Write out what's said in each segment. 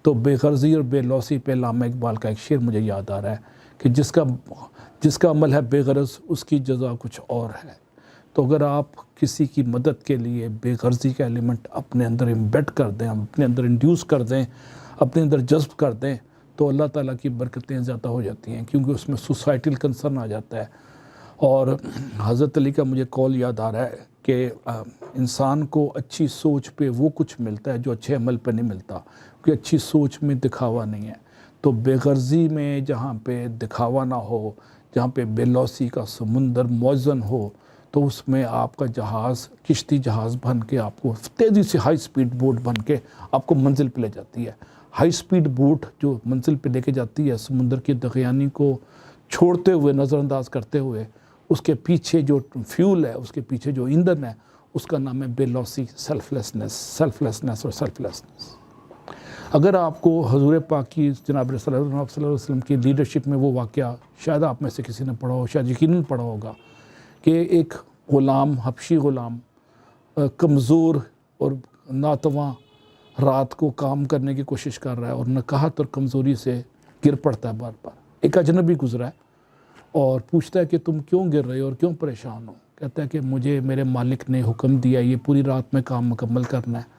تو بے غرضی اور بے لوثی پہ علامہ اقبال کا ایک شعر مجھے یاد آ رہا ہے کہ جس کا عمل ہے بے غرض اس کی جزا کچھ اور ہے۔ تو اگر آپ کسی کی مدد کے لیے بے غرضی کا ایلیمنٹ اپنے اندر امبیڈ کر دیں، اپنے اندر انڈیوس کر دیں، اپنے اندر جذب کر دیں، تو اللہ تعالیٰ کی برکتیں زیادہ ہو جاتی ہیں، کیونکہ اس میں سوسائٹل کنسرن آ جاتا ہے۔ اور حضرت علی کا مجھے قول یاد آ رہا ہے کہ انسان کو اچھی سوچ پہ وہ کچھ ملتا ہے جو اچھے عمل پہ نہیں ملتا، کیونکہ اچھی سوچ میں دکھاوا نہیں ہے۔ تو بے غرضی میں جہاں پہ دکھاوا نہ ہو، جہاں پہ بے لوثی کا سمندر موزن ہو، تو اس میں آپ کا جہاز کشتی جہاز بن کے آپ کو تیزی سے ہائی سپیڈ بوٹ بن کے آپ کو منزل پہ لے جاتی ہے۔ ہائی سپیڈ بوٹ جو منزل پہ لے کے جاتی ہے سمندر کی دغیانی کو چھوڑتے ہوئے، نظر انداز کرتے ہوئے، اس کے پیچھے جو فیول ہے، اس کے پیچھے جو ایندھن ہے، اس کا نام ہے بے لوثی، سیلف لیسنس اور سیلف لیسنس۔ اگر آپ کو حضور پاک کی جناب صلی اللہ علیہ وسلم کی لیڈرشپ میں وہ واقعہ شاید آپ میں سے کسی نے پڑھا ہو، شاید یقیناً پڑھا ہوگا کہ ایک غلام، حبشی غلام، کمزور اور ناتواں رات کو کام کرنے کی کوشش کر رہا ہے اور نکاہت اور کمزوری سے گر پڑتا ہے بار بار۔ ایک اجنبی گزرا ہے اور پوچھتا ہے کہ تم کیوں گر رہے ہو اور کیوں پریشان ہو؟ کہتا ہے کہ مجھے میرے مالک نے حکم دیا یہ پوری رات میں کام مکمل کرنا ہے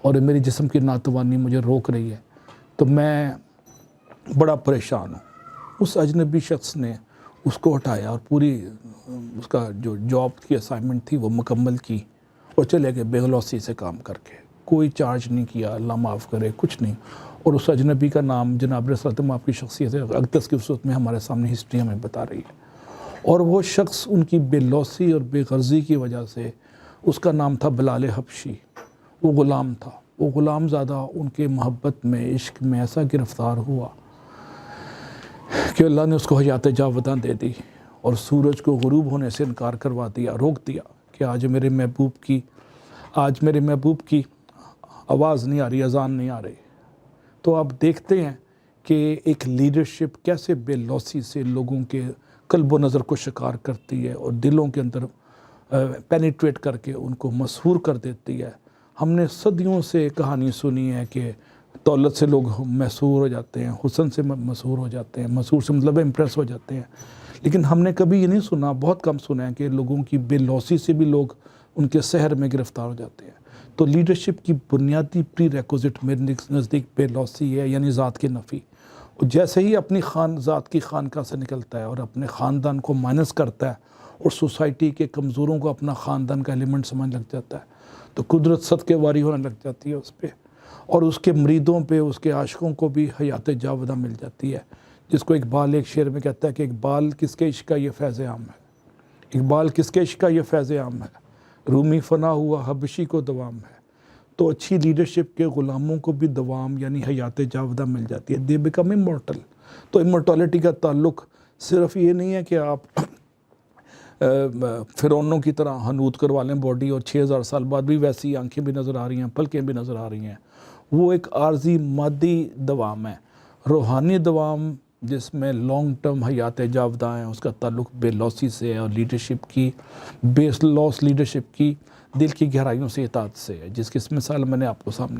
اور میری جسم کی ناتوانی مجھے روک رہی ہے، تو میں بڑا پریشان ہوں۔ اس اجنبی شخص نے اس کو ہٹایا اور پوری اس کا جو جاب کی اسائنمنٹ تھی وہ مکمل کی اور چلے گئے بے لوثی سے کام کر کے، کوئی چارج نہیں کیا، اللہ معاف کرے، کچھ نہیں۔ اور اس اجنبی کا نام جناب رسول اللہ آپ کی شخصیت اقدس کی صورت میں ہمارے سامنے ہسٹری ہمیں بتا رہی ہے۔ اور وہ شخص ان کی بے لوثی اور بے غرضی کی وجہ سے، اس کا نام تھا بلال حبشی، وہ غلام تھا۔ وہ غلام زادہ ان کے محبت میں، عشق میں ایسا گرفتار ہوا کہ اللہ نے اس کو حیات جاوداں دے دی اور سورج کو غروب ہونے سے انکار کروا دیا، روک دیا کہ آج میرے محبوب کی آواز نہیں آ رہی، اذان نہیں آ رہی۔ تو آپ دیکھتے ہیں کہ ایک لیڈرشپ کیسے بے لوثی سے لوگوں کے قلب و نظر کو شکار کرتی ہے اور دلوں کے اندر پینیٹریٹ کر کے ان کو مسحور کر دیتی ہے۔ ہم نے صدیوں سے کہانی سنی ہے کہ دولت سے لوگ مسحور ہو جاتے ہیں، حسن سے مسحور ہو جاتے ہیں، مسحور سے مطلب امپریس ہو جاتے ہیں، لیکن ہم نے کبھی یہ نہیں سنا، بہت کم سنا ہے کہ لوگوں کی بے لوثی سے بھی لوگ ان کے سحر میں گرفتار ہو جاتے ہیں۔ تو لیڈرشپ کی بنیادی پری ریکوزٹ میرے نزدیک بے لوثی ہے، یعنی ذات کی نفی۔ اور جیسے ہی اپنی ذات کی خانقاہ سے نکلتا ہے اور اپنے خاندان کو مائنس کرتا ہے اور سوسائٹی کے کمزوروں کو اپنا خاندان کا ایلیمنٹ سمجھ لگ جاتا ہے، تو قدرت صدقے واری ہونے لگ جاتی ہے اس پہ، اور اس کے مریدوں پہ، اس کے عاشقوں کو بھی حیات جاوداں مل جاتی ہے، جس کو اقبال ایک شعر میں کہتا ہے کہ اقبال کس کے عشق کا یہ فیض عام ہے، اقبال کس کے عشق کا یہ فیض عام ہے، رومی فنا ہوا حبشی کو دوام ہے۔ تو اچھی لیڈرشپ کے غلاموں کو بھی دوام یعنی حیات جاوداں مل جاتی ہے، دے بیکم امورٹل۔ تو امورٹیلٹی کا تعلق صرف یہ نہیں ہے کہ آپ فرعونوں کی طرح حنوط کروا لیں باڈی اور 6000 سال بعد بھی ویسی آنکھیں بھی نظر آ رہی ہیں، پلکیں بھی نظر آ رہی ہیں، وہ ایک عارضی مادی دوام ہے۔ روحانی دوام جس میں لانگ ٹرم حیات جاوداں ہیں، اس کا تعلق بے لوثی سے ہے اور لیڈرشپ کی بے لوث لیڈرشپ کی دل کی گہرائیوں سے اطاعت سے ہے، جس کی مثال میں نے آپ کو سامنے